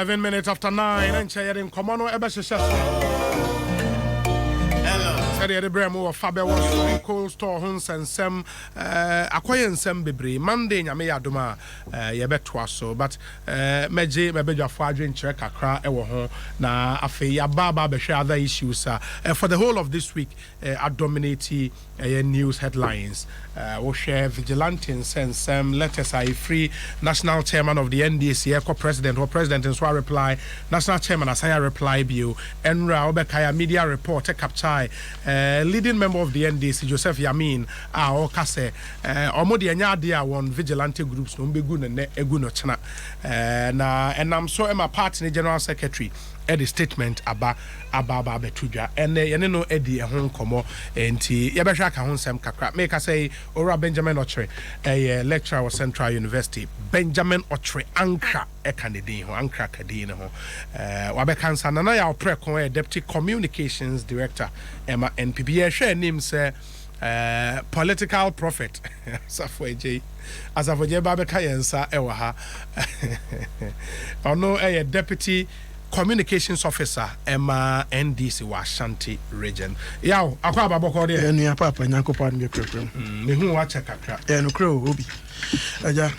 11 minutes after 9 and sharing Commano Ebesha. The Bremo of Faber was cold store Huns and Sem Aquayan Sem Bibri Monday Yamea Duma Yabetwaso, but Meji Mebeja Fadrin Check Accra Ewo na Afeya Baba Besha other issues for the whole of this week dominate news headlines. We'll share vigilantes and some letters are free national chairman of the NDC president or president in Swa reply national chairman Asaya reply bio Enra Obekaya media reporter capture leading member of the NDC Joseph Yamin Okase omodi anya dia won vigilante groups no mbegu ne egu no chena na enam so ema party general secretary the statement aba betudwa and yene no edi ehon komo enti yebehwa ka ho nsem kakra make say ora Benjamin Ochre lecturer of Central University Benjamin Ochre Ankra Canadian ho Ankra Kadin ho wabekansa na ya opre deputy communications director Emma NPB share name say political prophet Safoje Asafoje babeka yensa ewa ha ono deputy communications officer Emma NDC Washanti region. Yaw akwa baboko de enu papa nyankopad me krepem. Me hu wa check akra. Enu kro obi. Aja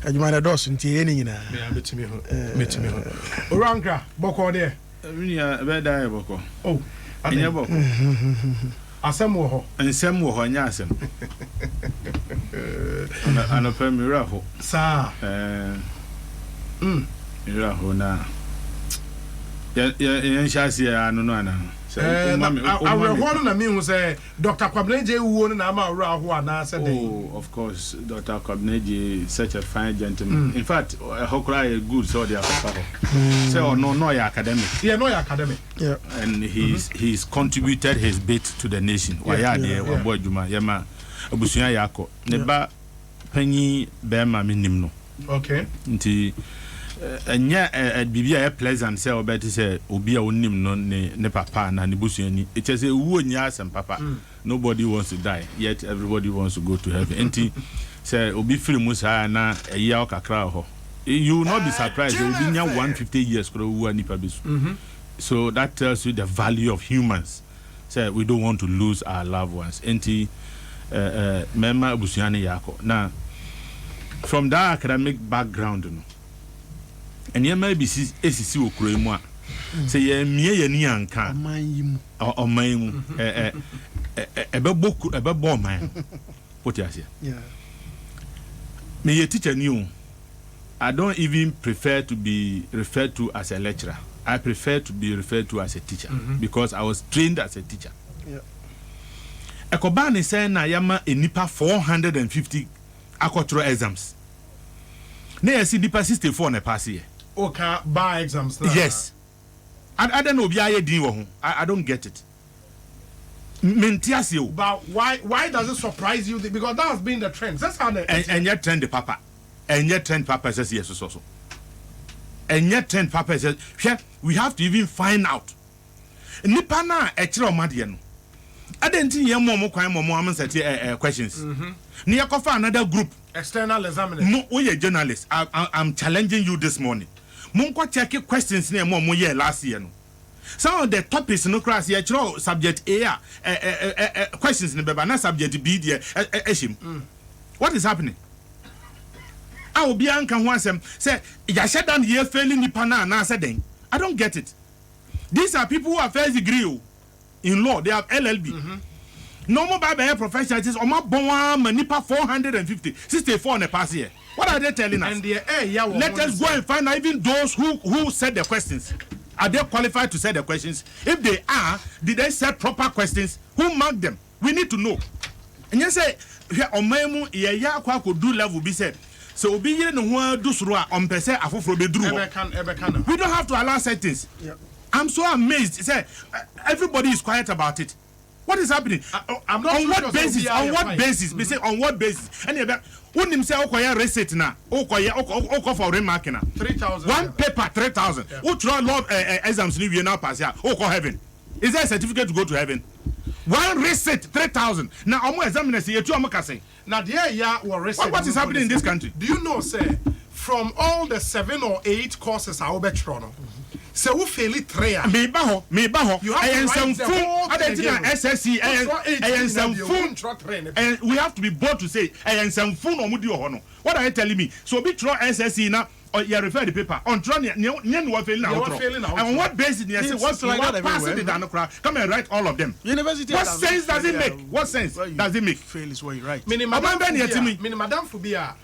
adwuma na dos ntie eni nyina. Metimi hu. Orankra boko de. Nya be dai boko. Oh, anya boko. Asem wo ho. Nsem wo ho anya asem. Ana pe mira ho. Sa. Mira ho na. Ya shasi ya no ana. Awreho na me hu say Dr. Kwabneje wuo na ma awreho ana say oh, of course Dr. Kwabneje such a fine gentleman. In fact, Hokra good so they are so no ya academic. Yeah, no ya academic. Yeah. And he's contributed his bit to the nation. Why ya there boy Juma yama abusuya yako. Ne ba panyi be ma minim no. Okay. Nti enya bibia pleasant say obeti say obi a onim no ne papa na ne busuani it say wu onya asem papa nobody wants to die yet everybody wants to go to heaven enti say obi free musa na eya okakra ho you will not be surprised obi nya 150 years kro wu anipa besu so that tells you the value of humans say we don't want to lose our loved ones enti mema busuani yako na from that academic background no and ye may be esisi okuro mu a say ye mie ye ni anka oman mu ebebo man what you say yeah me ye teacher new I don't even prefer to be referred to as a lecturer. I prefer to be referred to as a teacher because I was trained as a teacher. Yeah. Ekobani say na yama enipa 450 akotro exams. Na yesi nipa 64 na pass here. Okay, bar exams now. Yes. I don't know biya din wo ho. I don't get it. Mentiasio. But why does it surprise you? Because that has been the trend. That's how the and yet trend the papa. And yet trend papa says yes so. And yet trend papa says we have to even find out. Nipa na e kire o made no. Adenti ye mo kwan mo am set questions. Ni yakofa another group external examiner. No, we are journalists. I'm challenging you this morning. Munko check questions near mo year last year no. Some of the topics no class here subject A questions in beba na subject B there what is happening? I will be anka ho asem say ya shedan ye failing nipa na say den. I don't get it. These are people who are first degree in law, they have LLB. No more by professionals is oma bonwa manipa 450 64 on the past year. What are they telling us? And let us go and find out even those who said the questions. Are they qualified to say the questions? If they are, did they set proper questions? Who marked them? We need to know. And you say omemu ya kwa ko do level be said. So obi ye no ho do soro a ompese afoforo be duru. We don't have to allow settings. Yeah. I'm so amazed. Say everybody is quiet about it. What is happening? I'm not on what basis? On what basis? We say on what basis? And when him say okoya receipt na, okoya for remark na. 3,000. One paper 3,000. Who try law exams ni we now pass here. Oko heaven. Is there a certificate to go to heaven? One receipt 3,000. Now omo examiners here two omo ka say. Now there ya were receipt. What is happening in this country? Do you know say from all the 7 or 8 courses I will bet you on. So we fail it 3. Me baho. You have to write the whole SSC and we have to be bold to say what are you telling me? So be throw SSC now. Or you refer the paper on trying to failing out. And on what basis you say what's like that passing the come and write all of them. University. What sense does it make? What sense does it make? Fail is what you write. Madam Fubia,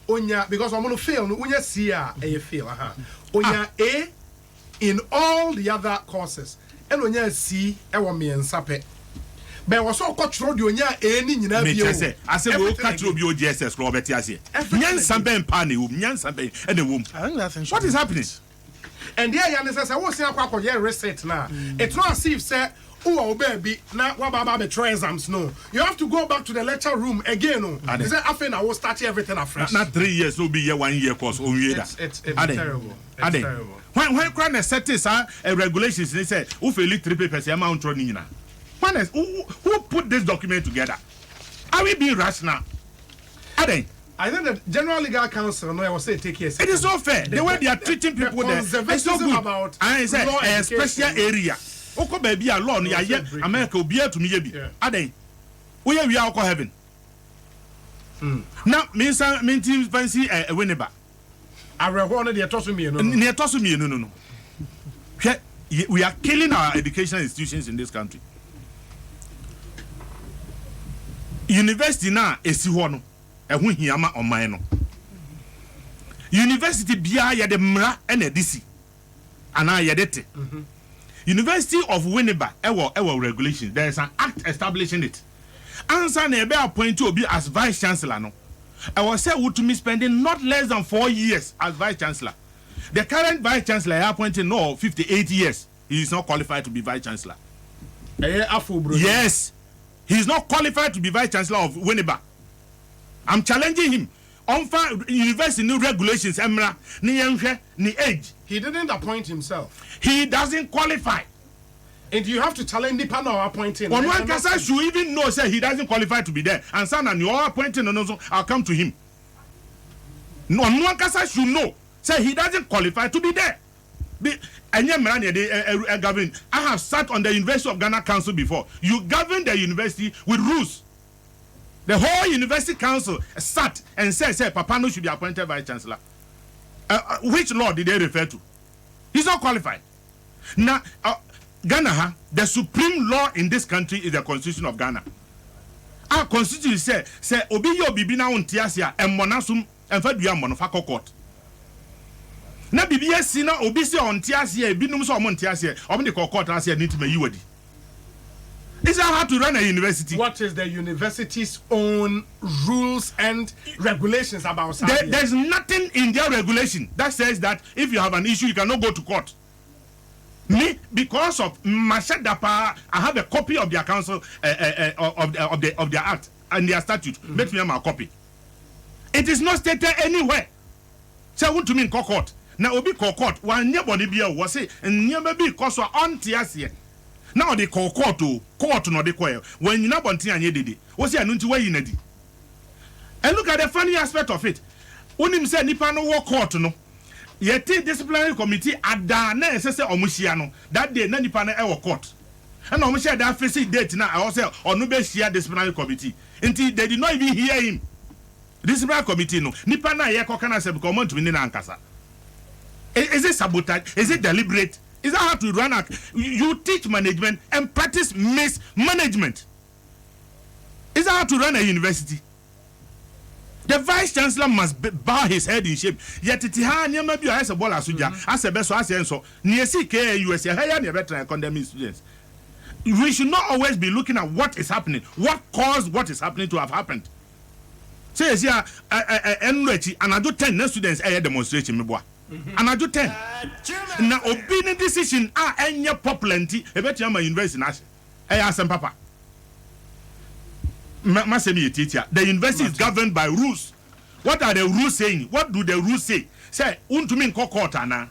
Onya, because I'm going to fail. Onya C, A fail. Onya A in all the other courses. And Onya C, Ewami and Sape. But was so control the Onya A ni nyina bi o. I say we catch you bio GSS Robert Yasie. Nyan samben pani wo, nyan samben and the womb. What is happening? And there Yan says I was saying akwa ye reset na. It's not as if say oh baby na wa baba be try exams no. You have to go back to the lecture room again no. They say after I will start everything afresh. Not 3 years no be here 1 year course o we that. It's terrible. It's terrible. When crime set is regulations they say who fail 3 papers e ma ntro ni nyina. Who put this document together? Are we being rational? Are they? I think the General Legal Council, no, I will say take care. It is so fair. The way they are treating people there, it's so good. About I say a special area. Oko baby alone, yeah, America will be here to me. Are they? We are heaven. Now, means fancy a winner. I wanted the toss me, no. We are killing our educational institutions in this country. University na esi ho no ehun hiama oman no university bia ya de mra na edisi ana ya dete University of Winneba ewo regulations. There is an act establishing it. Answer na ebe appoint to be as vice chancellor no I was say would to me spending not less than 4 years as vice chancellor. The current vice chancellor appointed no 58 years. He is not qualified to be vice chancellor. Yes. He is not qualified to be vice chancellor of Winneba. I'm challenging him. On university new regulations, Emra, ni age. He didn't appoint himself. He doesn't qualify. And you have to challenge the panel appointing. On one case, should even know say he doesn't qualify to be there. And son, and you're appointing, and also I'll come to him. No, on one case, should know say he doesn't qualify to be there. I have sat on the University of Ghana Council before. You govern the university with rules. The whole university council sat and said, Papano should be appointed vice chancellor. Which law did they refer to? He's not qualified. Now, Ghana, the supreme law in this country is the Constitution of Ghana. Our Constitution say obi yo bibi na untiasia and monasum and faduya monofako court. Na bibi si na obi se ontiasia binum so montiasia obi de court asia need to me yiwadi. Is that how to run a university? What is the university's own rules and regulations about Zambia? There's nothing in their regulation that says that if you have an issue, you cannot go to court. Me, because of Mashadapa, I have a copy of their council of their act and their statute. Let me have my copy. It is not stated anywhere. Say so, what to mean court? Now obi court. One nobody be a was say and never be because we on tiasie. Now they call court to court no they call when you not bonti anye dede. What's your nunti where you nedi? And look at the funny aspect of it. Unim say nipa no work court no. Yeti disciplinary committee adana esese omuhia no. That day na nipa na e court. And omuhia that face date na I say onu be share disciplinary committee. Until they did not even hear him. Disciplinary committee no. Nipa na ye kokana se because month na ankasa. Is it sabotage? Is it deliberate? Is that how to run a... You teach management and practice mismanagement. Is that how to run a university? The vice chancellor must bow his head in shame. Yet it maybe has a ball as a best as so. Near CKUS, higher better condemning students. We should not always be looking at what is happening. What caused what is happening to have happened? Say, yeah, and I do 10 students a demonstration, me boy. And I do 10. Now, opinion decision are any popularity. A better my university. I ask them, Papa. The university is governed by rules. What are the rules saying? What do the rules say? Say, untumin kokotana.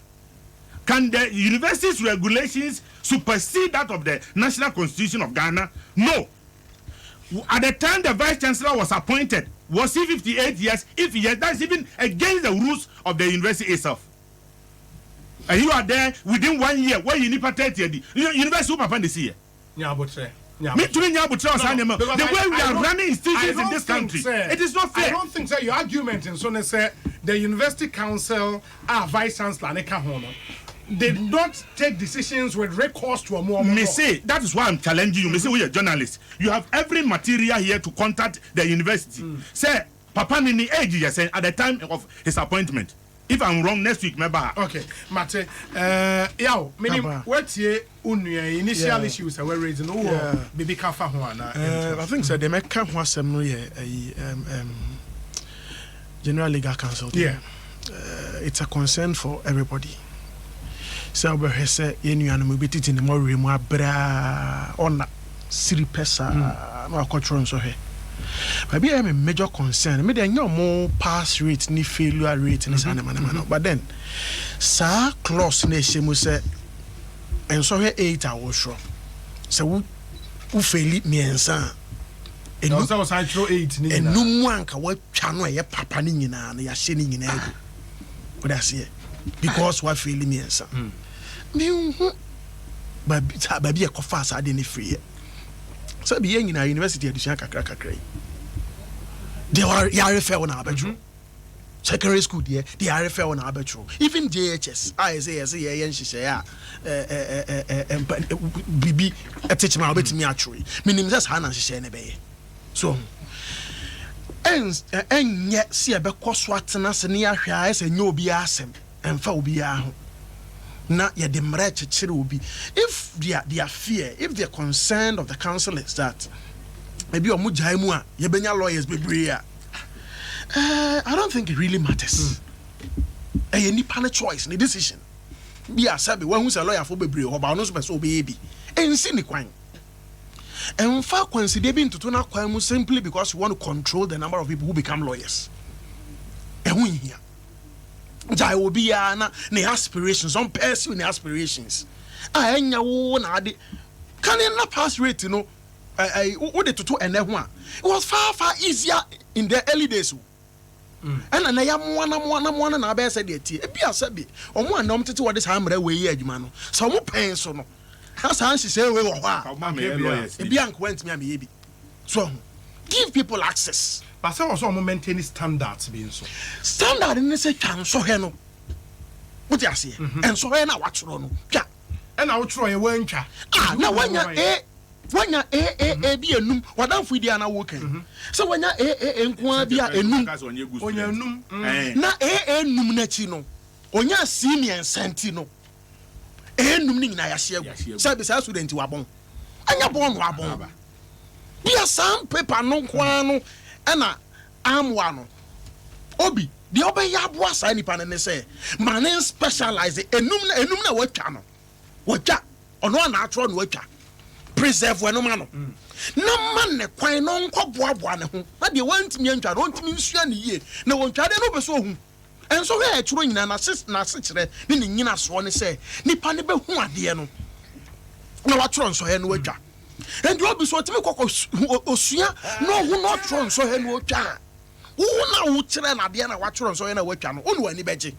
Can the university's regulations supersede that of the National Constitution of Ghana? No. At the time the vice chancellor was appointed, was he 58 years? If yes, that's even against the rules of the university itself. And you are there within 1 year. Where you need to 30 university papa this year. The way we are running institutions in this country, it is not fair. I don't think so. Your argument in so say the university council vice chancellor did not take decisions with recourse to a more. Me say that is why I'm challenging you. Me say we are journalists. You have every material here to contact the university. Say Papa Nini age you say at the time of his appointment. If I'm wrong, next week, remember. Okay, Mate. Meaning what ye initial issues were raising. Baby Kafa Juana. I think so. They make camp was General Legal Council. Yeah. It's a concern for everybody. So we say you and mobility in the more remote bra on Siri Pesa no control so here. But be a major concern. Me there more pass rate ni failure rate ni sana man. But then sa clause na shemu say and so here 8 hours sure. So who fail miensa. Enu so was throw 8 ni. Enu mu anka wa twa no ye papa ni nyina na ya hye ni nyina ego. What I say because what fail miensa. Me ba be a kofa sa de ni free. So be in a university edition kakra. They were RFL on arbitral. Secondary school there, the RFL on arbitral. Even JHS, I say she say BB a teacher my bit me actually. Meaning that's Hannah she say be. So and yet see a beco swatana senia hwa as a no be asem and fa obi aho. Na ya the mreche chiri will be if their fear, if their concern of the council is that maybe omu jaimu a ye benya lawyers bebre a I don't think it really matters. Any panel choice, any decision. Be a sabi when who's a lawyer for bebre or ba no so baby. And see ni kwan. And fa consider being to turn out kwan simply because you want to control the number of people who become lawyers. And we here. Jai will be na aspirations, some pursue the aspirations. I na can you not pass rate, you know? What the to and one. It was far easier in the early days. And I am one and I bear said it. Be a sabi, or more nom to what this hammer way, Edmano. Some pain so no. That's how she said, well, Bianca went me, baby. So give people access. But some also maintain standards being so. Standard in this can so heno. What you say? And so I watch on. Ja. And I'll try a wencha. Ah, now when you be a num, what if we are working? So when you and be a num on your num, na num netino, on your senior and sentino. Numing na yashia. Service as student to a bon. And your born wabon. Be a sandpaper no quano. Ana amwano obi the obey yabwa sa nipa ne say man specialize enum na watwa no watwa ono na atro no watwa preserve we no ma no na man ne kwan no nkoboaboa ne ho na de wantimi antwa no ntimi nsua ne yie na wontwa de no beso hu enso we e churo nyina na sekire ne nyina so ne say nipa ne be hu ade no na watro nso he no watwa. And you will be so to me, Osia, no, who not thrown so hen will try. Who now children at the end of what you're so in a way channel, only any beji.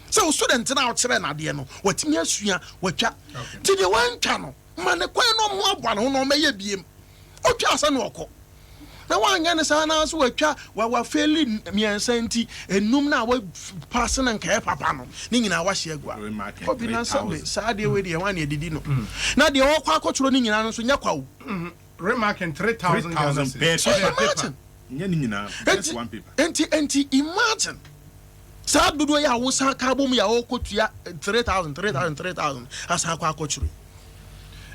So, students now children at the end of what me as you were chat to the one channel. Man, a quite no more one who no may be him. Oh, just an walk. The one young son as we chat while we're failing me and Santi and Numna were passing and care papa. Ning I was here. Sad with the one you did know. Now the all quack running in answer Yako. Remarking 3,000 pages. That's one paper. Anti imagine. Sad do I was carbon ya all coach 3,000 as how coach.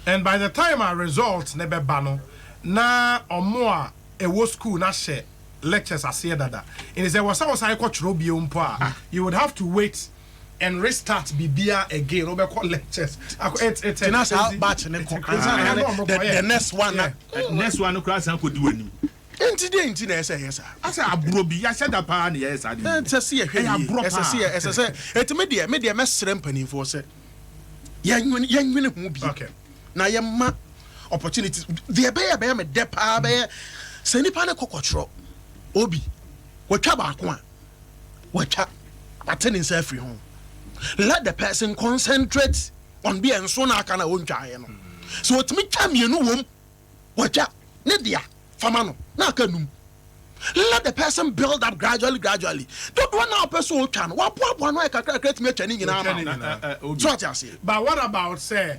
And by the time our results never bano na or more. A war school na share lectures as here that and there was some psycho you would have to wait and restart bibia again over call lectures it's the next one class and could do any incident I say yes I said abrobi I said upon yes I did see a media mess ramping for say young movie okay now your opportunities the bear me depa sɛ nipa ne kɔkɔtwerɛ obi wɔtwa baako a wɔtwa ate ne nsa afiri ho let the person concentrate on being nso na aka na wɔntwaeɛ no so wɔtumi twa mmienu wom wɔtwa ne dea fama no na aka num let the person build up gradually don't one now person who can one no kakra tumi atwa ne nyinaa so what you say but what about say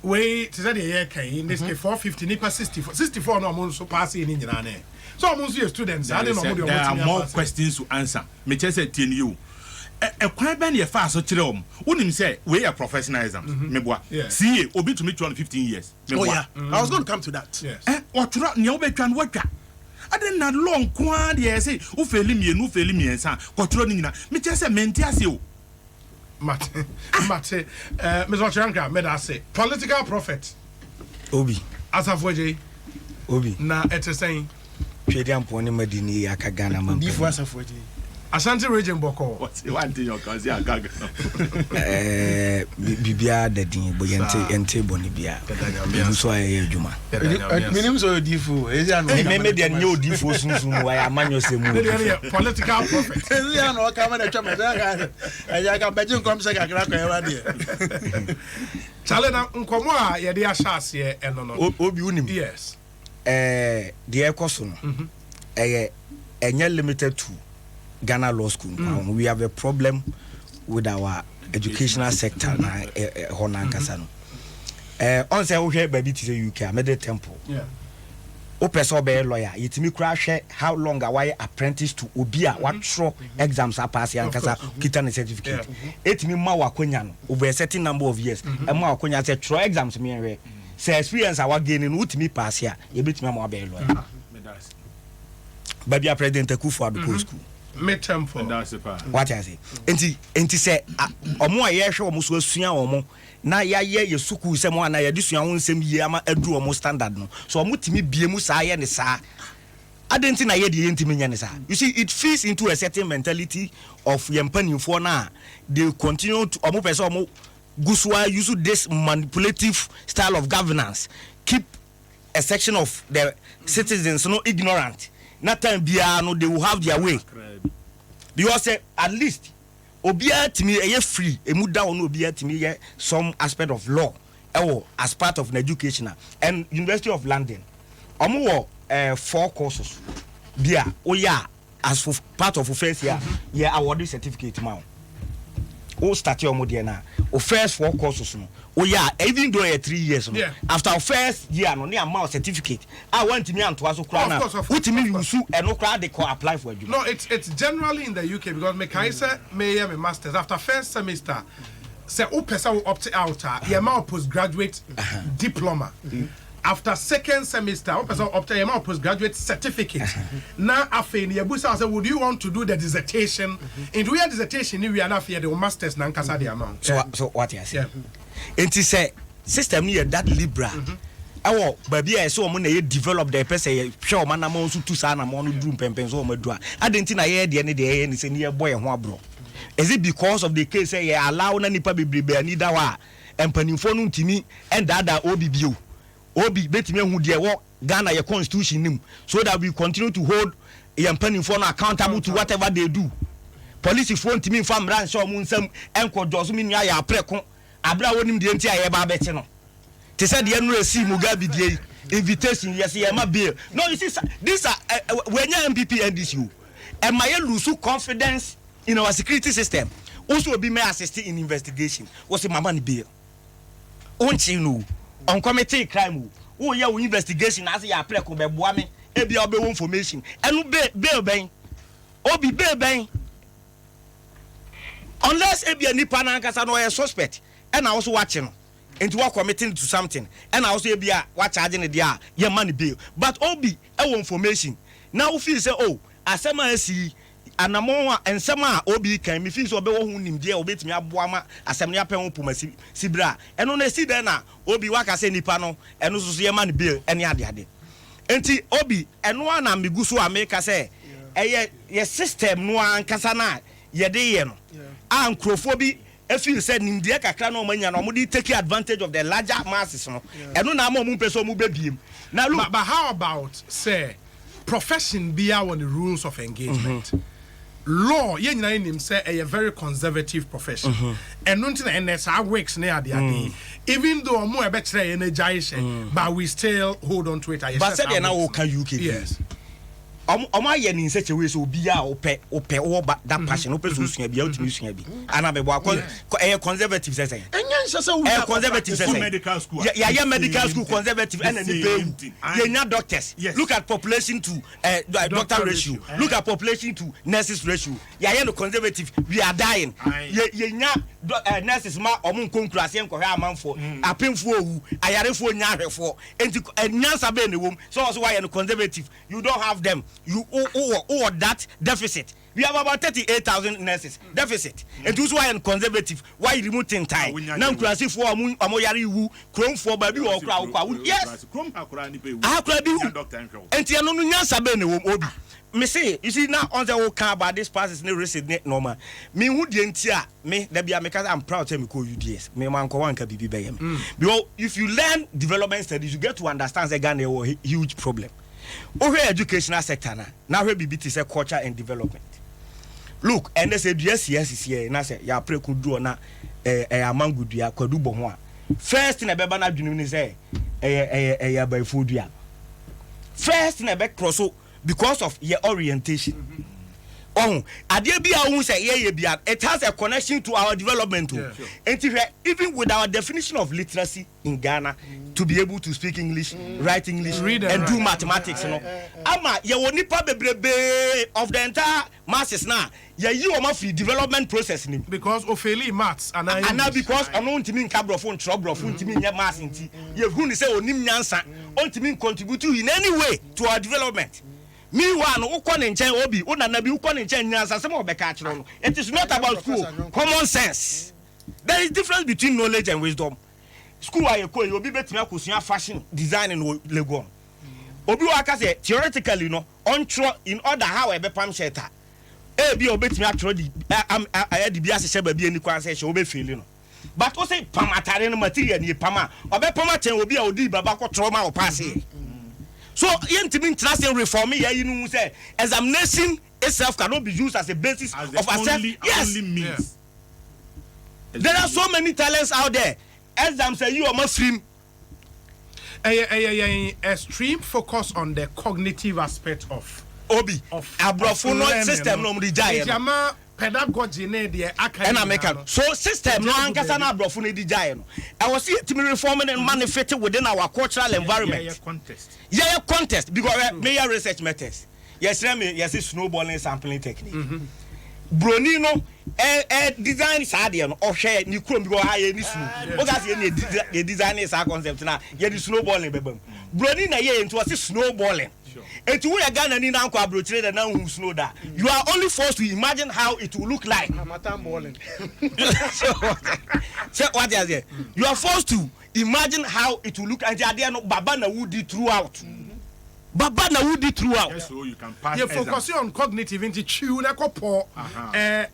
we to say the year can in this case 450 nipa 64 no mo so pass in nyinaa ne so mo so students I don't know there are more questions to answer me just say tell you kwan ben ye fa so kire om wonim say we are professionalism me boa see obi to me 215 years me boa I was going to come to that yes otwura ne obetwa no watwa ade na long kwa de say wo feli miensa kotwura ni nyina me che say mente ase o mate Mr. Ochanka me da say political prophet obi asafoje obi na etesen twedi ampone madini akagana mampa before asafoje Ashanti region boko what one thing your cause agaga bibia dadin bo yente boni bia so aye adwuma minim so difu ezi ano me de nye odifo sunsun wa ya manyo semu political prophet ezi ano o kama na twa me ga eja ka beji nkom se kakra kwa ewa de chale na nkomo a ye de ahase eno no obi unim yes de ekoso no enye limited to Ghana Law School. We have a problem with our educational sector na Honan Kasano. On say we baby to UK, I made a temple. Yeah. O person be lawyer. Yetimi kura share how long away apprentice to obia what throw exams are pass yan kasa kita ne certificate. Etimi ma wakonya no over a certain number of years. E ma wakonya say throw exams me we. Say experience our gain no utimi pass ya. E betimi ma be lawyer. Baby a president Akufo-Addo school. Midterm for what I say enti say omo a ye hwe omo so asua omo na ya ye yesuku se mo na ya disua ho nsem yi ama adu omo standard no so omo timi biemu saa ye ne saa adenti na ye de yentimi nya ne saa you see it feeds into a certain mentality of yempanifo na they continue to omo person omo gusua use this manipulative style of governance keep a section of the citizens no ignorant. Not time bia no they will have their way because at least obia timi eye free emuda ono obia timi some aspect of law as part of an educational and University of London omo 4 courses bia oya as for part of first year award certificate ma o start your model na o first 4 courses no even though 3 years no after first year no near amount certificate I want me anto aso kra na utimi use e no kra de ko apply for you no it's generally in the UK because me kai say me my masters after first semester say o person will opt out your postgraduate diploma after second semester o person opt your postgraduate certificate now after in yabusa say would you want to do the dissertation in the dissertation we are not for the masters na nkasa the amount so what you say enti say system ni that libra awo baby e so mo na ye develop the person ye hwe o manam so tu sa na mo no drum pempen so o madu a adenti na ye de ne de ye ni se ni ye boy ho abro is it because of the case say ye allow na nipa bebrebe ani da wa empanimfo no ntimi and that obibio obi betimi hu de wo Ghana your constitution nim so that we continue to hold empanimfo no accountable to whatever they do police for ntimi fam ran so mo nsam enkodo so mi nua ya preko abra wonim de enti aye ba beti no te said the no receive mugabe die invitation yes ye ma bill no you see this are when your MPP and this you and my lose confidence in our security system also be may assist in investigation what's mama ni bill onchi no on committee crime who ya investigation as ya apply ko be boa me e bia obe information enu bail ben obi bail ben unless e bia nipa na nkasa no a suspect and I also watching into what committing to something and I also be what charging the your money bill but obi information now feel say oh asema asi anamo ensema obi kan me feel so be wo nim dia obetimi aboama asem ne apen poma sibra eno na si den na obi waka say nipa no eno so your money bill ene ade enti obi eno na megu so America say ye system no ankasa na ye de ye no ankrofo I feel said India kakra no manya no mudi take advantage of the larger masses no eno na mo person mu bebiem na look but how about say profession be on the rules of engagement. Law, you know, say a very conservative profession. And nothing and our works near the day. Even though more better energization, but we still hold on to it. But said now can UK. Yes. Oma ye in such a way so be ope that passion open so be out to be. And I be conservative says. And conservative says medical school. Yeah, medical school conservative and the doctors. Look at population to doctor ratio. Look at population to nurses ratio. Yeah, no conservative. We are dying. Yeah, nurses ma omun conclass and koha man for a painful ayare for nyare for and nyansa be in the womb. So also why conservative. You don't have them. You owe that deficit. We have about 38,000 nurses deficit. And this why I'm conservative. Why removing time? Now class for amoyari wu chrome for baby or crowd. Yes. I could be doctor and tiano nyansa be in the womb obi. Me say, you see now on the whole car about this pass is no receipt normal. Me would the me there be because I'm proud to me call UDS. Me man ko can be by him. Because if you learn development studies, you get to understand the Ghana a huge problem. Over educational sector now we be say culture and development. Look, and they say yes is here. And I say ya pray could do na amangu dia kwadu bo ho a. First na beba na dwunu ni say ya by food ya. First na be cross because of your orientation. Oh, it has a connection to our development. And even with our definition of literacy in Ghana, to be able to speak English, write English, read and do mathematics, you know. Ama, you will nipa of the entire masses now. You are free development process because of fairly maths and now because I don't mean cabrofon trouble to mean your mass in you're going to say onim nyansa on to mean contribute in any way to our development. Meanwhile, obi it is not about school. Common sense. There is difference between knowledge and wisdom. School I call you be better fashion design and Legon. Obi waka say theoretically no on in order how a pam shelter. Be obet me actually I had the bias shebe be any kwan say she obe feel no. But o say pam atare no material ni pama. Obe pam aten obi a odi baba ko trauma o pass. So, intimate trust and reform, you know, say examination itself cannot be used as a basis as of assessment. Yes, means. There are so many talents out there. Exam say you are Muslim. A stream focus on the cognitive aspect of Obi of abrofono system no mrijaya. Pedagogy ne the and American so system no ankasa na abrofo ne di jae no I was see to me reforming and manifesting within our cultural environment contest because major research methods yes snowballing sampling technique broni no design sadia no ohwe ni krom because high ni snow o gas ye design is our concept na ye snowballing bebam broni na ye into was snowballing. And to a Ghana ni now abroad now who snow that you are only forced to imagine how it will look like. So what is it? You are forced to imagine how it will look and they are not Baba na woody throughout. Baba na woody throughout. Yes, so you can pass. You focus on cognitive into chew na kopo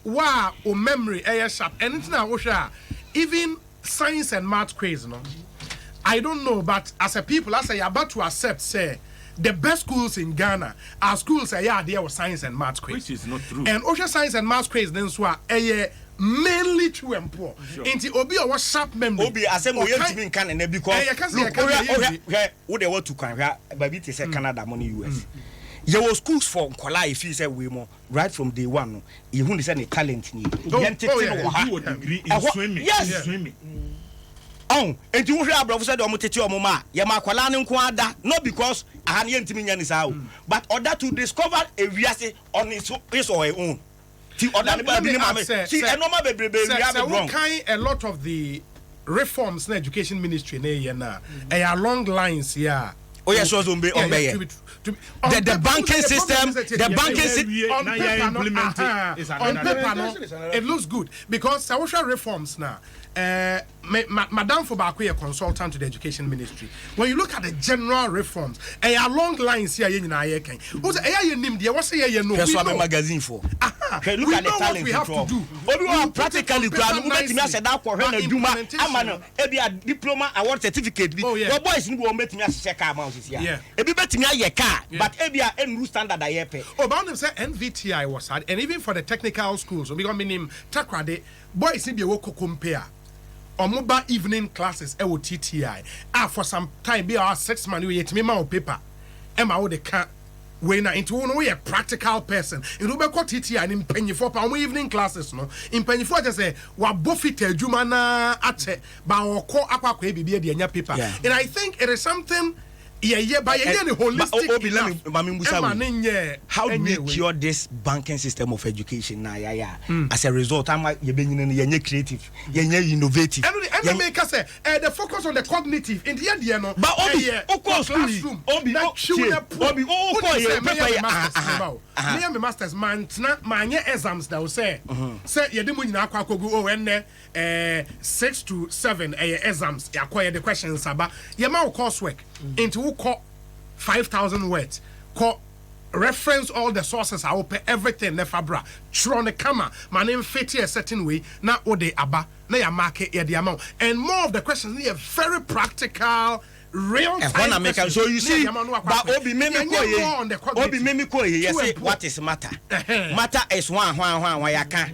wa o memory sharp anything na even science and math crazy no. I don't know, but as a people, as I about to accept say the best schools in Ghana are schools there with science and math quiz. Which is not true. And Osha science and math quiz then so mainly true and poor. Into Obi or sharp memory. Obi asem we yentimi kan na because what they want to can baby te say Canada money US. There were schools for Nkola if you say we more right from day one. You who say the talent ni. Degree in swimming. Yes. Swimming. Oh, and you hear brother said omuteti omoma ye makwala ne nko ada not because ahane yentimi nya ni sao but order to discover a wiase on his or her own ti order ne be ni mama see enoma bebrebe we have wrong kind a lot of the reforms in education ministry na ye na along lines here. Oh yes, so zombe the banking system on paper it looks good because social reforms now Madam Fobakwe, a consultant to the education ministry. When you look at the general reforms, along lines here, you know, I can. What's a nim? There was a no. That's what I'm magazine for. Okay, look we at the know what talent we have to do. Obi We wa put it practically on kura paper no betimi nicely. ase da ko hwe na But dwuma implementation- ama no ebi a diploma award certificate bi. Oh, yeah. Your boys ni bo betimi ase car ma osisi ya. Yeah. Ebi betimi aye car, Yeah. but ebi a enru standard aye pe. Oh, but them say NVTI was hard, and even for the technical schools, so because meaning takrade boys in the woko compare. Or mobile evening classes, ewo TTI. For some time, be our 6 months, we yet me my paper. Emma would the can't. When into one way a practical person, in Rubeko TTI and in penny for evening classes, no. In penny for just say, what Buffett Jumana ate, but or call aqua baby the paper. Yeah. And I think it is something. Yeah, by any holistic. Obi, let me Musa. How do we anyway. cure this banking system of education now? As a result, I'm like, you're creative, you're innovative. And make us say the focus on the cognitive in the end, no. But Obi, of course, classroom. Obi, me masters man exams that will say you didn't know when 6 to 7 exams you acquire the questions about your coursework into 5,000 words call reference all the sources I open everything never bra throw on the camera my name fit a certain way now what they aba now your market the amount and more of the questions are very practical real time questions. So you see but Obi meme ko ye say what is matter matter is one yaka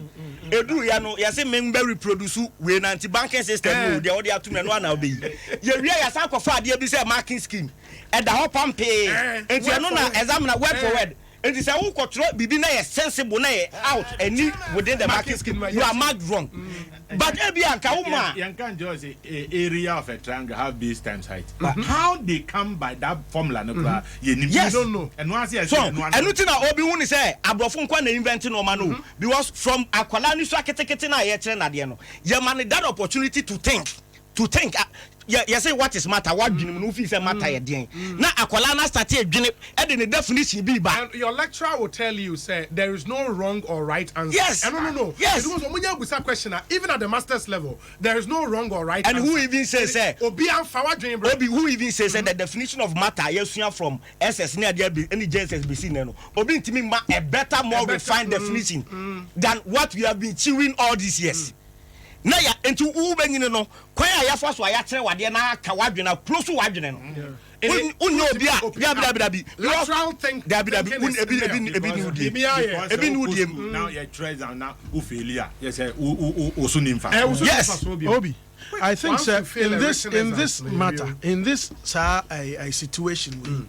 edu ya no ya say member reproduce we na anti banking system no dey odi atum no na obi ye wi ya san kofa ade bi say marking scheme e da ho pampe enti no na exam na word for word enti say wo control bibi na ye sensible na ye out any within the marking scheme you are marked wrong but e bi anka wo ma you can just area of a triangle have base times height how they come by that formula no you don't know and once you so anything na Obi hu ni say abrofo nkwa na invent no ma no because from akwala ni so aketekete na ye kire na de no ye man that opportunity to think you say what is matter what dwene no fi say matter ye den na akwala na start adwene e de ne definition bi ba and your lecturer will tell you say there is no wrong or right answer. Yes. No Yes. it was omunya gusa question even at the master's level there is no wrong or right and answer. who even say obi amfa wadwen bro Obi who even says the definition of matter yesua from SS na dia be any JSSBC no Obi ntimi ma a better more refined definition than what we have been chewing all these years na ya enti u benyine no kwan ya fa so ya kire wade na ka wadwe na close wadwe no unno obi a bi lateral think ebi now you try down now who failure yes oso nimfa Yes, Obi. I think Once sir, you feel in everything this is matter, in this situation,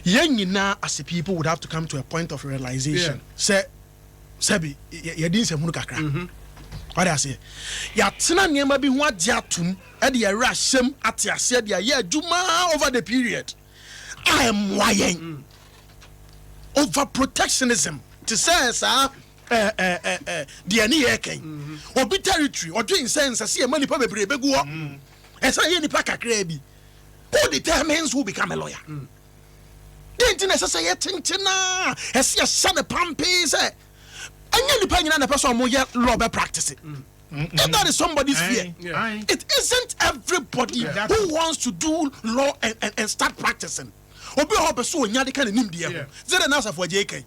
as a people would have to come to a point of realization. Say, Sebi, you didn't say Munukakra. What I say, ya tina niema bi ho atum e de yara hyem atiase de ya adwuma over the period. I am why over protectionism to say sir the any eken obi territory or doing sense say e mani pa bebre begu ho e say ye nipa kakra bi who determines who become a lawyer didn't necessarily tintina e say shane pampi say any nipa nyina na person mo ye law be practice it. If that is somebody's fear, it isn't everybody who wants to do law and start practicing. Obi ho be so nya de kan nim de ho zere na asafo JK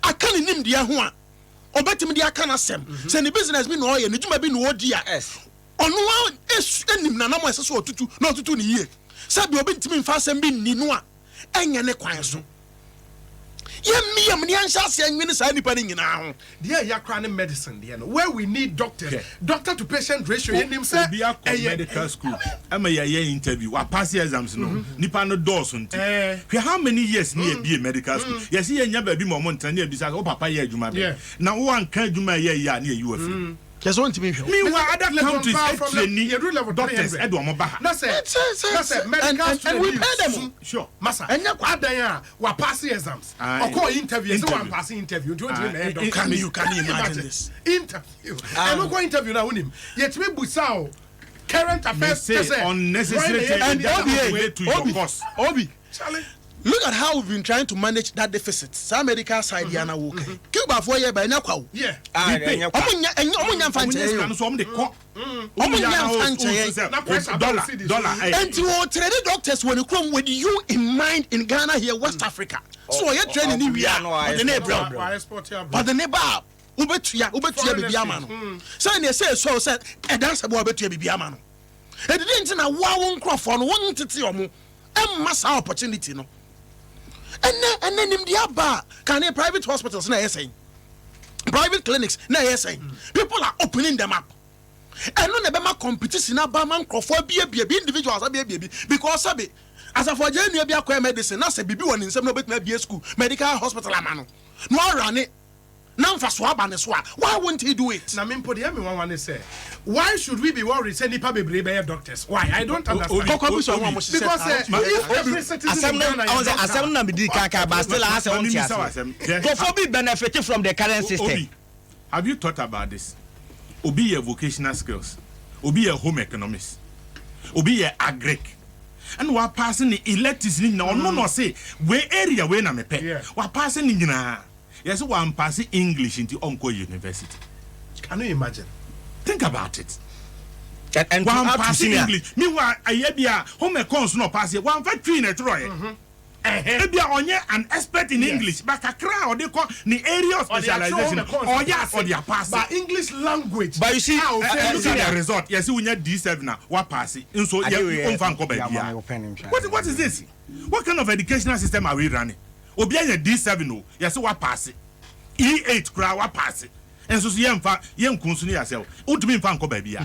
aka nim de ho a obetimi de aka na sem se ne business bi no ye ne djuma bi no odi a ono wa enim na na mo esese otutu na otutu ne yie sabi obi ntimi mfa sem bi ni no a enye ne kwan so yem ni ansha se anwini sa nipa ni nyina ho there yakra ne medicine there no where we need doctor to patient ratio yenim say medical school am ye interview wa pass exams no nipa no doors nti how many years ni be medical school yes ye nya ba bi mo montan na bi sa o papa ye adwuma be na wo anka adwuma ye ya na ye you afi just want to be here. Meanwhile, other countries actually doctors Edom Baha. That's it. Medical and we pay them. Sure. Massa. And you are passing exams. Or call interviews. So I'm passing interview. Can you imagine this? Interview. I'm not going to interview now with him. Yet we busao current affairs unnecessary and to your course. Obi. Look at how we've been trying to manage that deficit. Some medical side yana wo. Cuba for year by nyakwa. Yeah. Omunya fanche. Dollar. And to train doctors when you come with you in mind in Ghana here, West Africa. So you're training in Ghana. But the neighbor. ubetua bibi ama no say na say so say e dan say bo ubetua bibi ama no e didn't na wa won crofo no won tete omo emma sa opportunity no and nim dia ba can private hospitals na say private clinics na say people are opening them up and no na be ma competition na ba man crofo bia individuals bia because sabi as a for jenu bia kwa medicine na say bibi won nsem no betuma bia school medical hospital ama no run it. Why won't he do it? Na mimpo de me one say, why should we be worried say nipa bebre be doctors? Why? I don't understand. Because every citizen asem na bidi kaka but still has on tias. Be benefit from the current system. Obi, have you thought about this? Obi your vocational skills. Obi your home economics. Obi your agric. And we passing the electricity now no say where area we na me pe. We passing ni na. Yes, one passing English into Onko University. Can you imagine? Think about it. And one passing English. Meanwhile, I home econs no pass one factory in a Troy. Maybe an expert in English, but a crowd they call the area of specialization. Or yes, or they are passing. But English language. But you see, look at the result. Yes, we need D7 now. What passing? And so what is this? What kind of educational system are we running? Obianya D7 no yes what pass it E8 kra what pass it and so yem kunsu ni yourself utumi mfa nko ba bia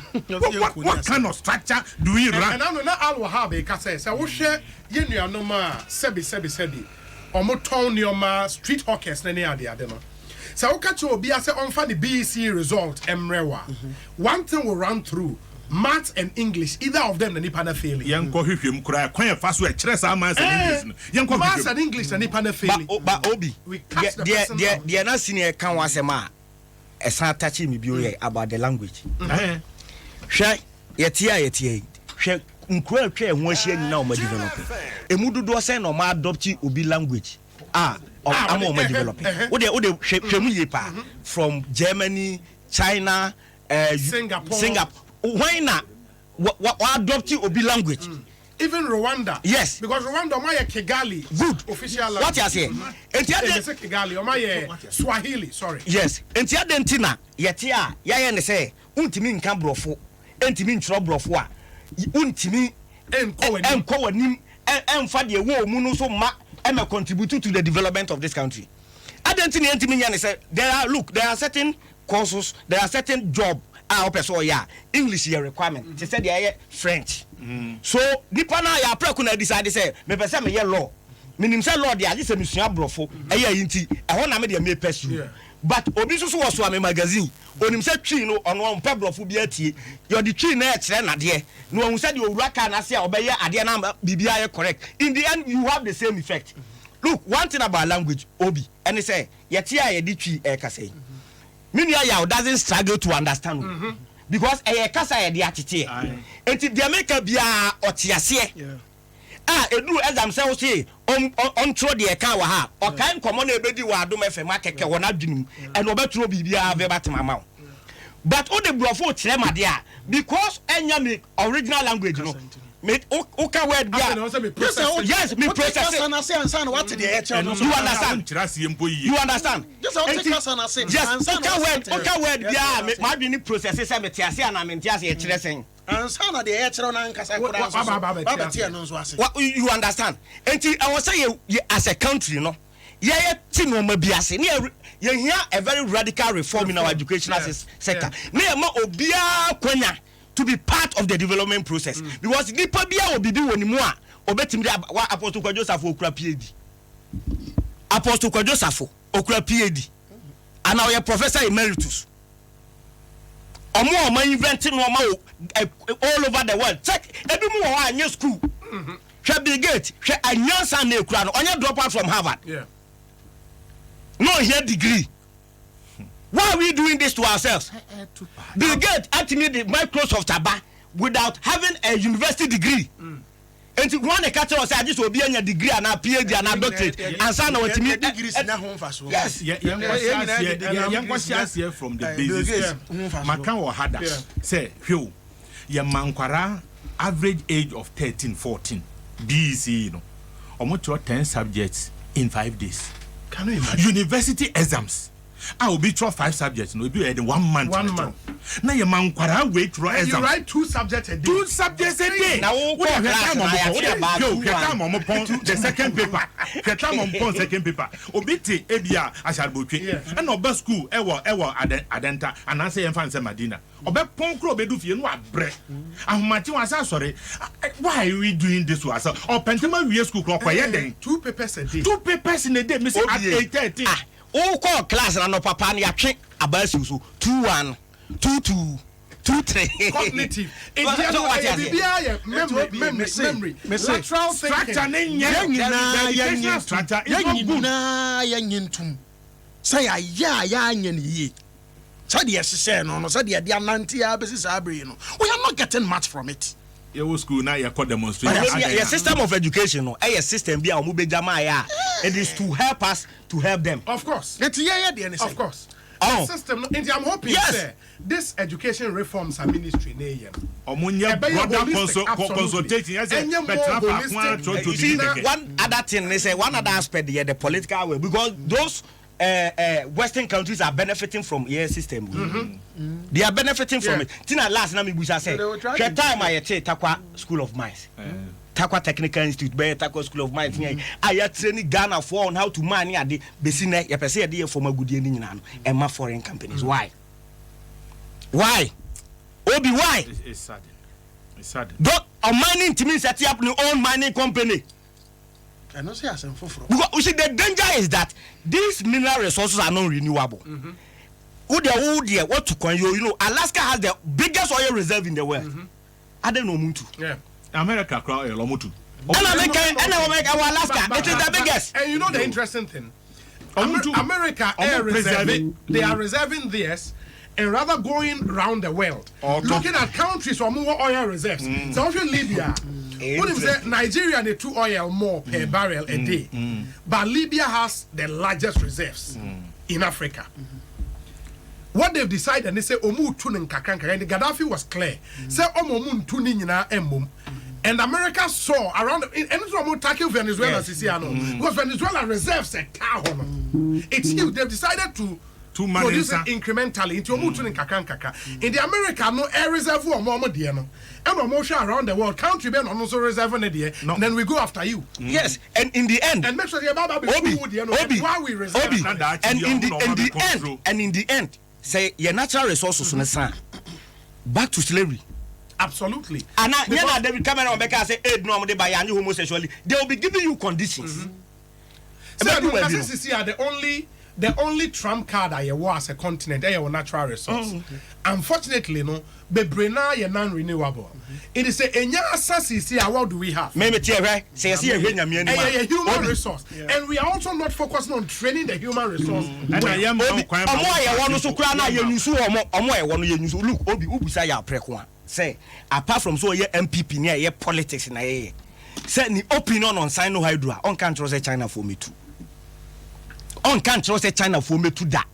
what kind of structure do we run and no na all have e ka say wo hwe ye nuanom ma sebi omo ton neoma street hawkers na ne ade no so wo ka che obi ase onfa the BEC result emrewa one thing will run through math and English, either of them, the nipa na failing. Young Kohim cry, quite fast way, maths and English. Maths and English, the nipa na failing. But Obi, the na senior can was a ma, a son touching me about the language. Shay, yetia, she unquell care when she now my developing. A mudu do send or ma adopting ubi language. I'm my developing. What they from Germany, China, Singapore. Why not? What adopting obi language? Even Rwanda. Yes. Because Rwanda my Kigali. Good. Official language. What you say? Enti Kigali or my Swahili, sorry. Yes. Enti adentina yetia ya ne say untimi nka brofo. Entimi ntro brofo a untimi enko wanim emfa de wo mu no so ma e contribute to the development of this country. Adentina entimi nya ne say there are certain courses, there are certain job English is a requirement. They said they are French. So, nipa na ya preku na decide say me pese me ye law. Minim say law dey say me sua brofo. Eya yinti e ho na me dey me pursue. But obi so was so am magazine. Onim say twi no ono on pe brofo bi atie. Your the tree na e kire na de. No hu say the owura ka na say obeye ade na bibia ye correct. In the end you have the same effect. Look, one thing about language Obi and say yeti a ye di twi e ka say. Minia ya doesn't struggle to understand because kasa e de atete enti de make bia otiase edu exam say o say on tro de ka wa ha o kan komo na ebedi wa Adom FM akeke wona dwunim and obetro bibia ve batemama but o de brofo kire made a because enya me original language no me okay word bia yes me process and I say answer what the you understand you understand just I take us and I say okay word bia me ma dwini process say me tiase and me tiase e kire sen answer na de e kire na nkasa kura you understand enti I was say as a country no ye ti no ma biase ne ye hear a very radical reform in our educational sector ne ma obia kwanya to be part of the development process because nipa bia obibi wonimu a obetimi Apostle Joseph okura PhD Apostle Joseph okura PhD and now you professor emeritus omo inventing no all over the world check ebi mu ho anya school hwe Bill Gates hwe anyansa na ekura no onye drop out from Harvard no here degree. Why are we doing this to ourselves? Bill Gates actually the Microsoft aba without having a university degree. And one a catcher was just will be a degree and a PhD and a doctorate. And son of degrees in home first. Yes, young was here from the basis. Macan had that. Say, Hugh, your manquara average age of 13, 14. BC, you know, almost 10 subjects in 5 days. Can you imagine? University exams. I will be through 5 subjects. No, be at 1 month. 1 month. Now your man quite wait for exam. You write 2 subjects a day. 2 subjects a day. Now, what have you the second paper. Second paper. Obiti ebia asharboche. And oba school ewa adenta and I say enfan se Madina. Oba ponkro obedu fie no abre. Ahomati wa say sorry. Why are we doing this to us? Or pentema we school clock why den? 2 papers a day. 2 papers in a day, Mr. at 8:30. Call class and no papa and ya train about you 2-1, 2-2, 2-3. Cognitive. Memory. Lateral thinking. Say we are not getting much from it. Your school now you demonstrate. Your system of education, no, a system be it is to help us to help them. Of course. Of course. Oh. System. I'm hoping this education reforms are ministry near. Consultation. You see, one other thing, they say one other aspect here, the political way, because those Western countries are benefiting from your system. They are benefiting from it. Tina last na me busha say, "Ke time I take Takwa School of Mines, Takwa Technical Institute, be Takwa School of Mines. I training Ghana for on how to manage the besine. You pese dey for magudie ni nyina no. Emma foreign companies. Why? Obi, why? It's sad. It's sad. Don't a mining team set up your own mining company. I know say asem foforo. Because you see, the danger is that these mineral resources are not renewable. What to coin you know, Alaska has the biggest oil reserve in the world. I don't know Muntu. Yeah. America crowd Lomutu. And Alaska, it is the biggest. And you know the interesting thing, America they are reserving theirs. And rather going around the world, looking at countries with more oil reserves. So, also Libya, what if say Nigeria they 2 oil more per barrel a day, but Libya has the largest reserves in Africa. What they've decided, they say Omu tuning kakanka, and the Gaddafi was clear. Say Omu tuning na embum. And America saw around and it's almost tackle Venezuela, because Venezuela reserves a car. It's huge. They've decided to produce it incrementally into in kakanka. In the America, no air reserve or more no. And almost around the world, country ben also reserve an idea, and then we go after you. Yes, and in the end, and make sure you're about why we reserve. And in the end, say your natural resources on the back to slavery. Absolutely. And now they will come around and say, "Hey, no, they buy any homosexuality." They will be giving you conditions. So the only trump card I was a continent, a natural resource. Unfortunately, no, bebrena ye non-renewable. It is a enya what do we have? Maybe say a human resource, and we are also not focusing on training the human resource. And I am look, Obi Ubisa ya prekwa. Say apart from so ye MPP near ye politics na ye. Say ni opinion on Sino-Hydra on can't trust China for me too. On can't trust China for me to that.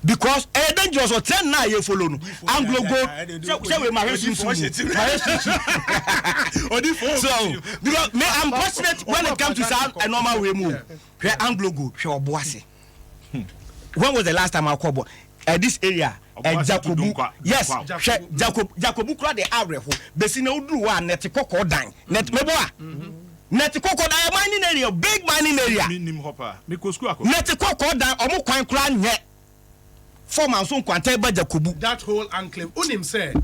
Because dangerous or 10 na ye follow no. Anglo go say we marry so because me I'm passionate when it comes to sound a normal way move. Where Anglo go she oboase. When was the last time I called this area? Jacobu, yes, Jacobu crowd the average. Besina Udu one net cocoa dang, net meboa. Net cocoa mining area, big mining area. Net cocoa dang, almost quite clan yet. 4 months on Quante by Jacobu. That whole enclave, Unim said,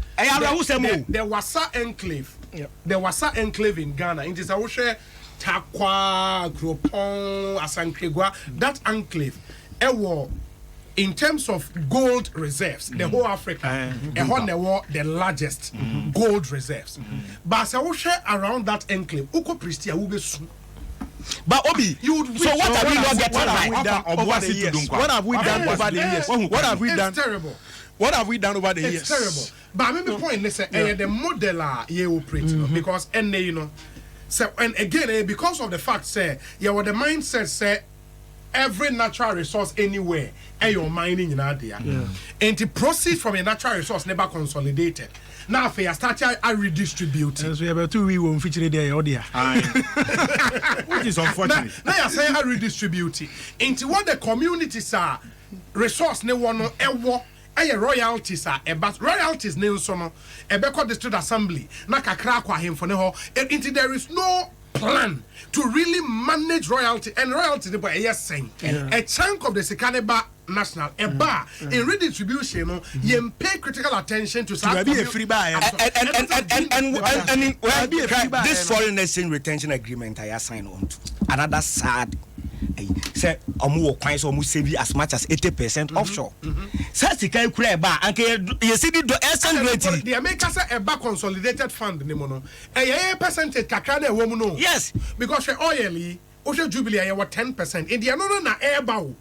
there was a enclave. There was an enclave in Ghana. It is a Oshe, Takwa, Gropon, Asankegwa. That enclave, in terms of gold reserves, the whole Africa, the largest gold reserves. But as I share around that enclave, Uko Pristia will be soon. But Obi, so what have we not getting right over the years? What have we done over the years? What have we done? It's terrible. What have we done over the years? It's terrible. But I mean the point, listen, the modeler you operate, because and you know, so and again, because of the fact, say, what the mindset say. Every natural resource anywhere and you're mining in idea. And to proceed from a natural resource never consolidated. Now if you start I redistribute. So we have 2 we won't feature there or there. Which is unfortunate. Now you say I redistribute into what the communities are resource ne wɔ no ɛwɔ ɛyɛ royalties but royalties ne nso no ɛbɛkɔ district assembly na kakra akɔ ahemfo ne hɔ there is no plan to really manage royalty and royalty ne bɔ ɛyɛ sɛn a chunk of the sikaneba national eba in redistribution no yɛn pay critical attention to and this foreign exchange retention agreement I signed on to another sad say omo kwan so omo save as much as 80% offshore say sika kura eba anke you see the exchange rate the America say eba consolidated fund ne mo no a percentage kakra na ewo mu no yes because we oil yi o hwe jubilee ya 10% in the no na eba o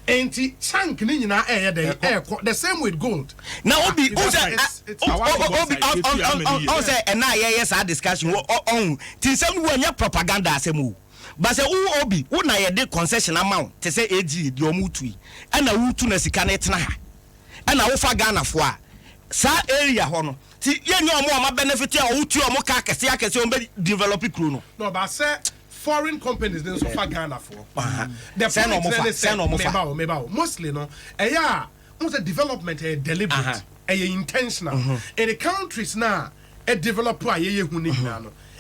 enti chunk ni nyina the same with gold now obi say and now yes our discussion on tin say we anya propaganda asemu but say obi na ye de concession amount te say AG de omutui and na wutu na sika na etena ha and na wo fa Ghana fo a sa area ho no ti ye nya omo ma benefit a wutu omo ka akese o be develop kru no but say foreign companies then so far Ghana for the point mostly no most development deliberate intentional in the countries now a developer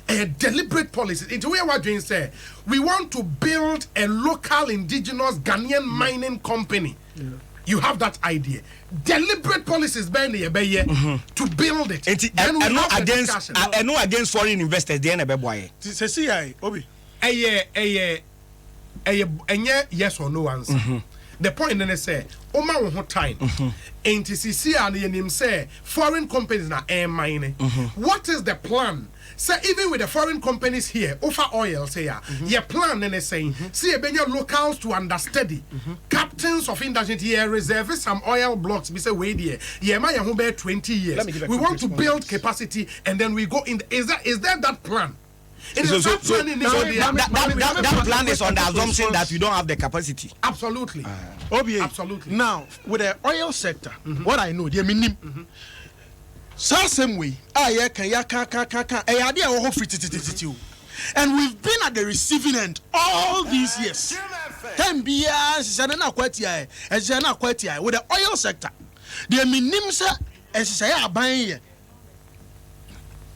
a deliberate policy into where we're doing say we want to build a local indigenous Ghanaian mining company. You have that idea. Deliberate policies to build it. And no against foreign investors. The Obi. Yes or no answer. The point then say, Oma won time. Ain't CC and him say foreign companies na air mining. What is the plan? Say even with the foreign companies here, offer oil say your plan then saying see a locals to understudy. Captains of industry here reserve some oil blocks. We say wait here. Yeah, my home 20 years. We want to build capacity and then we go in. Is there that plan? That plan is on the assumption that you don't have the capacity. Absolutely. Absolutely. Now, with the oil sector, what I know, they mean same way. And we've been at the receiving end all these years. 10 years, with the oil sector. They mean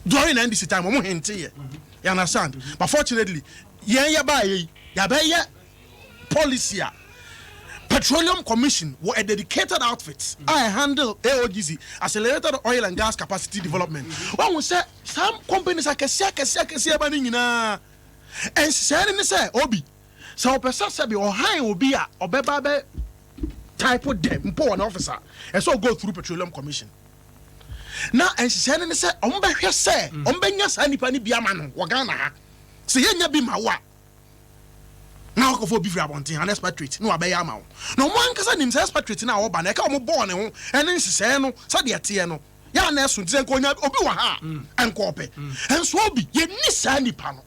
during this time, you understand? But fortunately, policy. Petroleum Commission were a dedicated outfit. I handle AOGC, Accelerated Oil and Gas Capacity Development. One will say some companies are and say Obi. So person say or high will be or beba type of them poor an officer and so go through Petroleum Commission. Now and she said say say nipani biamano wagana say nya bi mawa now go for beef abontin an expatriate no abaya ma no one kasa nim say expatriate na oba na ka o mo born ho ene nsese no so de tie no ya na esu nti nko nya obi wa ha enko ope enso obi ye ni sa nipa no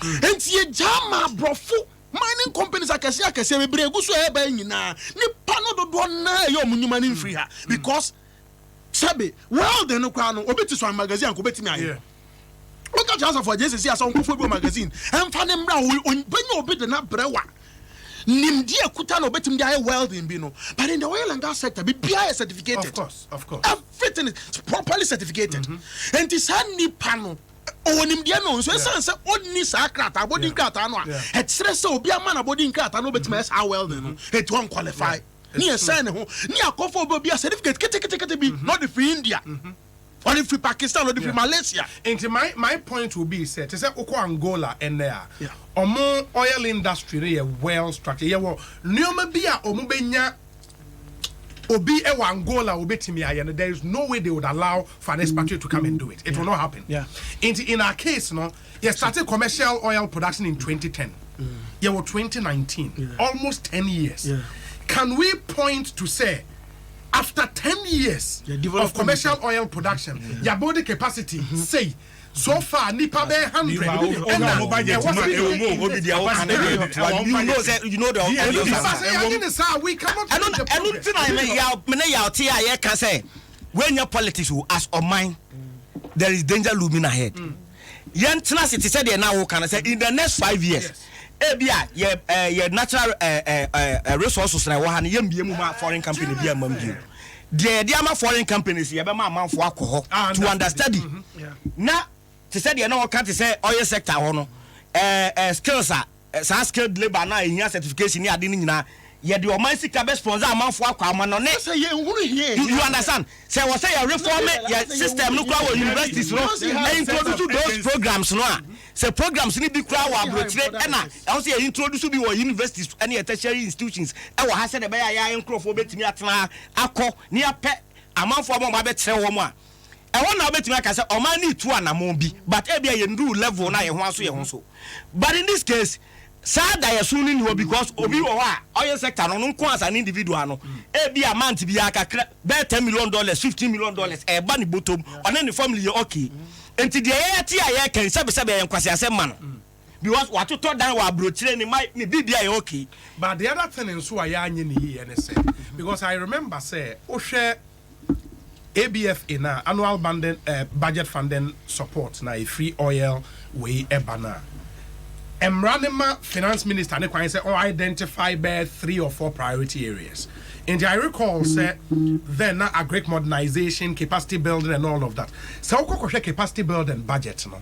enti ye jama brofo mining companies akese be bregu so e ba nyina nipa no dodo na ye omunyuma ni free ha because sabe well then no kwa no obi ti so magazine ko betimi aye look at just for Jesus see as on Kofo magazine and fa nem bra benyo obi de na brewa nimdi akuta no betim dey well in bi no but in the oil and gas sector be bia certificated of course everything is properly certificated and this nipa no onimdi no so sense onni sa krata body krata no e kire se obi ama na body krata no betim as well no it won't qualify ni sign ho ni akofo obi a certificate kete bi not the free India or the free Pakistan or the free Malaysia. And my point will be said to say Oko Angola and there. Omo oil industry they are well structured. Yeah, well, nyoma bia omo benya obi ewa Angola obetimi aye. There is no way they would allow for an expatriate to come and do it. It will not happen. In our case, no, you started commercial oil production in 2010. Yeah, well, 2019, almost 10 years. Can we point to say? After 10 years of commercial oil production, your body capacity say so far nipa be 100 you know the we cannot I don't think I can say when your politics will ask on mine there is danger looming ahead. Yen Tenacity said now can say in the next 5 years ebia ye natural resources na wo ha ne yambie mu ma foreign company bia mam bi de ama foreign companies ye be ma amanfo akọ ho to understudy na te said ye na wo kan te say oil sector ho no skills sa skilled labor na ehia certification ni ade ni nyina ye de o man sika be sponsor amanfo akọ ama no ne say ye hunu here you understand say we say you reform your system no kwa universities no introduce those programs no say programs ni bi kwa wa brochire na I say introduce bi wo universities and tertiary institutions e wo ha say de be ya enkrofo betimi atena akọ ni ape amanfo amo ma be kire wo mu a e won na betimi aka say o man ni tu anamon bi but e bia ye ndu level na ye ho aso ye ho so but in this case sada ye sunu ni because obi wo ha oil sector no nko as an individual no e bi amount bi aka be $10 million $15 million e ba ni bottom on any family ye okay enti de ye ti aye kan sebe ye nkwase asem no because what to down wa brochire ni bibia ye okay but the other thing nso aye anye ni ye ne say because I remember say o hwe ABF in annual budget funding support na a free oil we ebana Emranima finance minister ne kwan say identify by 3 or 4 priority areas. And I recall say then agri modernization, capacity building and all of that. So capacity building budget no.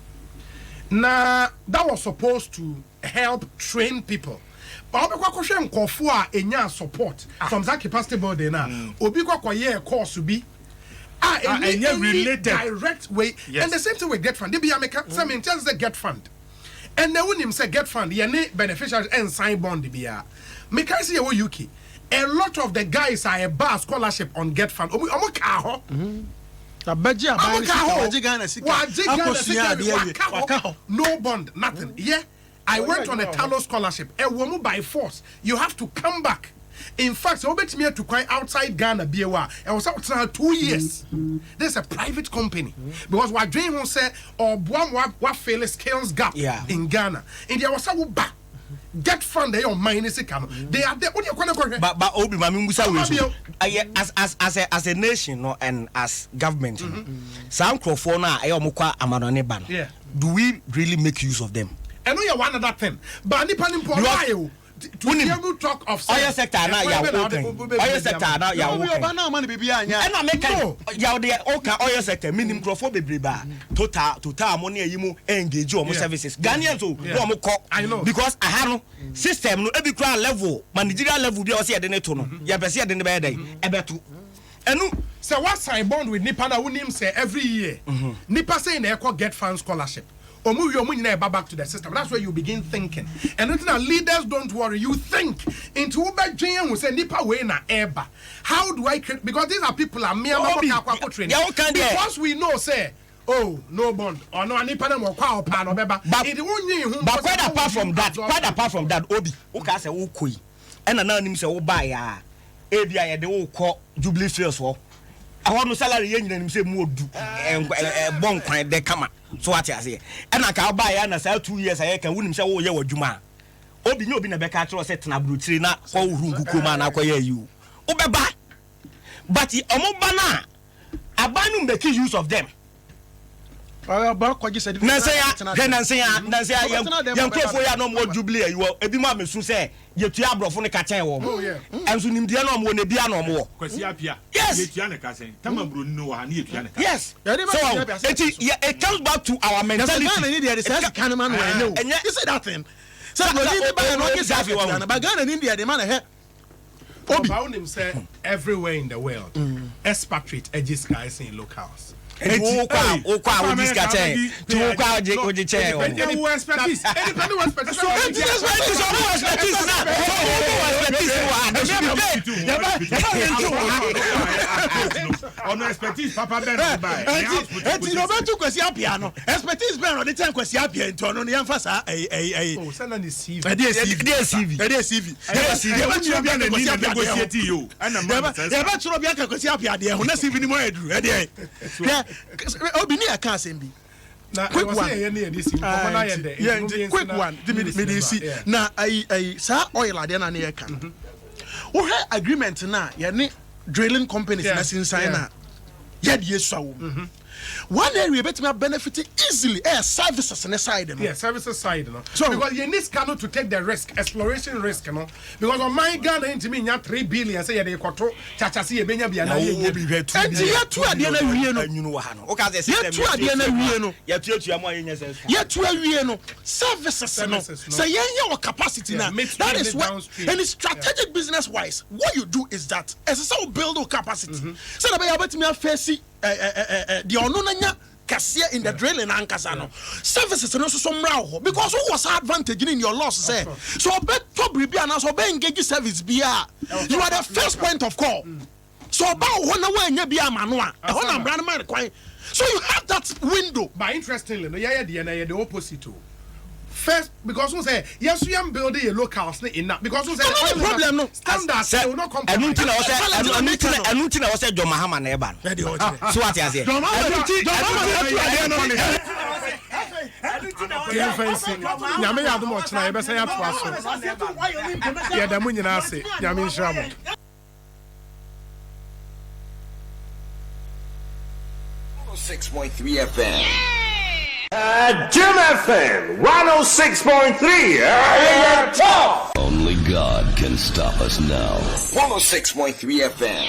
Now that was supposed to help train people. But obekwa nkofo a enya support from that capacity building na obi kwa ye course be any related direct way. Yes. And the same thing with get fund. They be America some in terms of get fund. And now when him say get fund, ye ne beneficiaries and sign bond biya. Me can see you UK. A lot of the guys are a bar scholarship on get fund. Omo ka ho. Abaji no bond, nothing. Yeah. I went on a Talo scholarship. A woman by force. You have to come back. In fact, so bet me to quite outside Ghana BWA. I was out now 2 years. There's a private company because what dream who say or what fail skills gap in Ghana. And there was a back get fund they on minus account. They are there. What you but Obi Mami Musa as a nation no and as government. Some crofona ayomukwa amanone ban. Yeah. Do we really make use of them? I know you're one other thing. But Nipan to you talk of oil sector now ya open oil sector now ya open and I make ya the oil sector minim crofo bebreba total money yimu engage o services Ghanaians o mo call because I have system no e be crowd level managerial level bi o say e de ne to no ya pese e de ne be dey e beto enu say what sign bond with Nipa na wonim say every year Nipa say na e get fund scholarship back to the system. That's where you begin thinking. And now leaders don't worry. You think into Uber Jane will say Nipa way na eba. How do I create? Because these are people are mere training. Because we know say oh no bond or no Nipa na mo kwa opa no beba. But quite apart from that, Obi okay say wo koi. And now nim say wo buy ya. Ebia ye de wo call Jubilee Fields wo. I want no salary yen nim say mo du bon kwan de kama. So what you say? And I can buy and say 2 years I can win him say oh ye wadwuma. Obi no obi na beka tro say tena brutiri na ko hurungu kuma na akoye you. Obeba. But omoba na abanu make use of them. Nancy yankrofo ya no mo Jubilee you ebi ma mesu say yetua abrofo ne ka chen wo mo enso nimdia no mo ne bia no mo kwasi apia yes yetua ne ka sen tamabro no wa na yetua ne ka yes so it comes back to our mentality you say that thing so but Ghana in India the man Obi say everywhere in the world expatriate edges guys in locals. Okwa discussion to okwa oje chair any expertise so on expertise papa ben buy enti no betu kwasi apia no expertise ben no dey time kwasi apia enti ono ne yamfa sa oh send an CV obi an ni negotiate you ana man ya ba tro bi aka kwasi apia de ho na CV ni mo edru e dey Obi ni aka asem bi quick one me see na ai sa oil ade na na ka wo agreement na ye ne drilling companies na sinsan na ye de yesu awo one area betumi benefit easily services on the side no. Yeah, services side no. So because you need Scano to take the risk, exploration risk no. Because on my Ghana into me 3 billion say they kwato chachasi e benya bia na ye bi hwetu. Enti ye tu ade na wie no. Anyunu wa ha no. O ka say system. Ye tu ade na wie no. Ye tuatua mo ayenye sense. Ye tu awie no. Services no. Say ye your capacity now. That is what and it's strategic business wise. What you do is that as a build your capacity. So na be ya betimi afesi the ono nanya kasia in the drilling and kasano services no so mra because what was advantage in your loss say so bet to bribi and so be engage service bia you are the first point of call so ba ho na wa nya bia ma no a ho na brand man kwan so you have that window. But interestingly no yeah the opposite. First, because we say yes, we am building a locals in that because we say no problem no standard say no come. Anuti na was say John Mahama na eba. So what you say? Nyame ya do mo china e be say ya to aso. Ya da mu nyina ase. Nyame nhira mo. .3 FM. Jim FM 106.3. Only God can stop us now. 106.3 FM.